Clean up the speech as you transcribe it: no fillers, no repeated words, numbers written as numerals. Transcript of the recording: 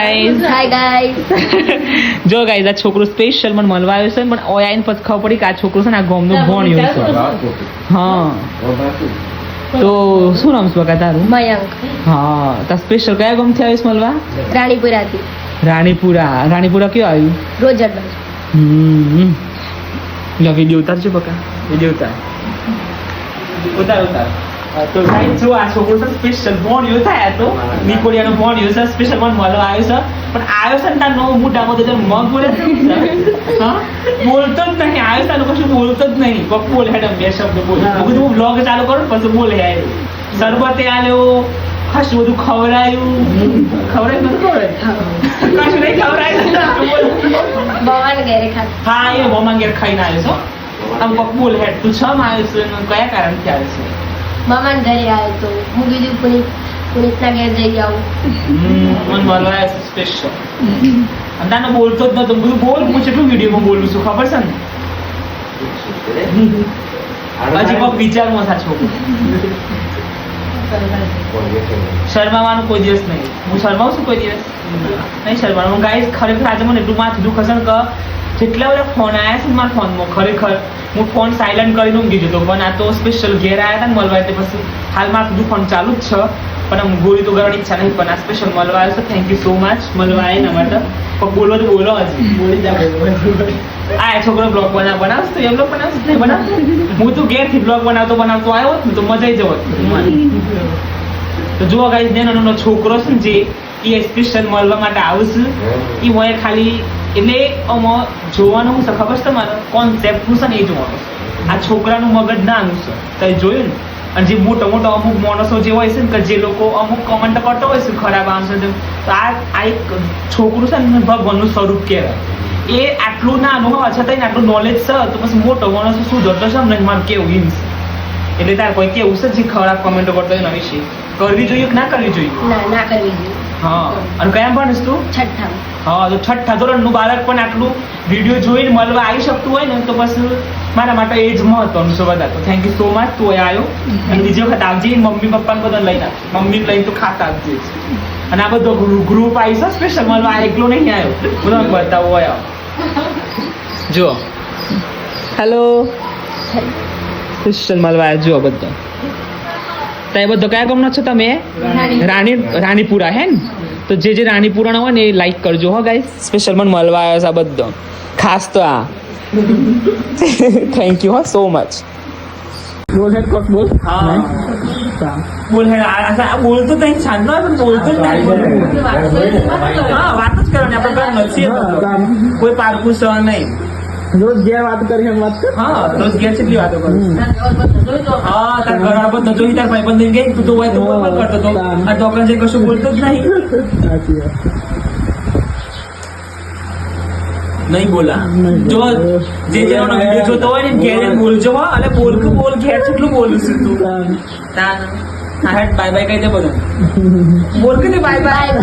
Guys hi guys. જો guys આ છોકરો સ્પેશિયલ મને મળવા આવ્યો છે પણ ઓય આઈને પછી ખબર પડી કે આ છોકરો છે ને આ ગામનું ભણ્યો છે. હા તો શું નામ છે બકા તારું? મયંક. હા તો સ્પેશિયલ કયા ગામથી આવ્યો છે મળવા? રાણીપુરાથી. રાણીપુરા કયો આવ્યું? રોજર બાજુ. લો વિડીયો ઉતારજો બકા, વિડીયો ઉતાર. તો ગાઈઝ જો આ છોકરો છે સ્પેશિયલ ભણ્યો થાય તો નિકોડિયાનો ભણ્યો છે સ્પેશિયલ મને મળવા આવ્યો છે પણ આવ્યો છે ને તાર નો મોટામાં તો મગ બોલે હા બોલતો જ નહીં. આવ્યો તાર કશું બોલતો જ નહીં. પપ્પુ બોલે હેડમ બે શબ્દ બોલ. બધું હું બ્લોગ ચાલુ કરું પછી બોલે હે સરબતે આલ્યો ખાસ બધું ખવડાયું બધું કશું નહીં ખવડાયું. ભગવાન ઘરે ખાત. હા એ મમ્મા ઘેર ખાઈને આવ્યો છો. આમ પપ્પુ બોલે હેડ તું છમ આવ્યો છે અને કયા કારણથી આવ્યો છે? મામાને ઘરે આવ્યો તો હું બીજું પુનિતના ઘેર જઈ આવું. મને મળવા આવ્યો છે સ્પેશિયલ. અને તાને બોલતો જ નતો. બધું બોલ હું કેટલું વિડીયોમાં બોલું છું ખબર છે ને? હજી કોઈ વિચારમાં થા છોકરો શરમાવાનું કોઈ દિવસ નહીં. હું શરમાવું છું કોઈ દિવસ નહીં શરમાવાનું. હું ગાઈસ ખરેખર આજે મને એટલું માથું દુખે છે ને કે જેટલા બધા ફોન આવ્યા છે મારા ફોનમાં ખરેખર હું ફોન સાયલન્ટ કરીને ઊંઘી જતો પણ આ તો સ્પેશિયલ ઘેર આવ્યા હતા ને મળવા એટલે પછી હાલ માથું દુખવાનું ચાલુ જ છે પણ આમ ગોળી તો કરવાની ઈચ્છા નહીં પણ આ સ્પેશિયલ મળવા આવ્યો છે. થેન્ક યુ સો મચ મળવા આવે એના માટે. પણ બોલો તો બોલો હજી બોલી જા. આ છોકરો બ્લોગ બનાવશે તો એ બ્લોગ બનાવશે નહીં બનાવતો. હું તો ઘેરથી બ્લોગ બનાવતો આવ્યો ને તો મજા આવી જવો. તો જુઓ ગાઈસ જે નાનો છોકરો છે ને જે એ સ્પેશિયલ મળવા માટે આવશે એ મને ખાલી એટલે આમાં જોવાનું શું છે ખબર છે તમારે કોન્સેપ્ટ શું છે ને એ જોવાનું. આ છોકરાનું મગજ નાનું છે તો જોયું ને. અને જે મોટા અમુક માણસો જે હોય છે ને કે જે લોકો અમુક કમેન્ટ કરતો હોય છે ખરાબ આમ છે તો આ એક છોકરું છે ને ભગવાનનું સ્વરૂપ કહેવાય. એ આટલું નાનું હોવા છતાં આટલું નોલેજ છે તો પછી મોટો માણસ શું જોતો છે ને મારે કેવું હિન્સ એટલે તાર કોઈ કેવું છે જે ખરાબ કમેન્ટો કરતો હોય એના વિશે કરવી જોઈએ કે ના કરવી જોઈએ? ના કરવી જોઈએ. હા અને કયા ભણીશ તું? છઠ્ઠા. હા તો છઠ્ઠા ધોરણનું બાળક પણ આટલું વિડીયો જોઈને મળવા આવી શકતું હોય ને તો પછી મારા માટે એ જ મહત્વનું છે બધા. તો થેન્ક યુ સો મચ તું આવ્યો અને બીજી વખત આવજે. મમ્મી પપ્પાને બધા લઈને મમ્મી લઈને તો ખાતા આવજે. અને આ બધો ગ્રુપ આવી છે સ્પેશિયલ મળવા. આ એકલો નહીં આવ્યો બધા બતાવો હોય જો. હેલો સ્પેશિયલ મળવા આવ્યો જુઓ બધા. તો એ બધો કયા ગામના છો તમે? રાણીપુરા હે ને? તો જે રાણીપુરાના હોય ને એ લાઈક કરજો હો ગાઈસ. સ્પેશિયલ મને મળવા આવ્યો છે આ બધો ખાસ તો આ. થેન્ક યુ હો સો મચ. બોલ હેડ કોક બોલ. હા બોલ હેડ આ બોલતો તો શાંત ન પણ બોલતો જ નહીં. હા વાત જ કરવાની આપણે નથી કોઈ પારકું સહ નહીં. રોજ જે વાત કરી એમ વાત કર. હા રોજ ઘેર કેટલી વાતો કરું. હા તાર ઘર આગળ તો જોઈ તાર ભાઈ બંધ ગઈ તું તો હોય તો બોલ કરતો તો આ ડોકર જે કશું બોલતો જ નહીં. નહીં બોલા જો જે જેનો વિડીયો જોતો હોય ને ઘેર બોલજો હો. અને બોલ ઘેર કેટલું બોલું છું તું તાર. હા હેડ બાય બાય કહી દે બધું. બોલ કે બાય બાય.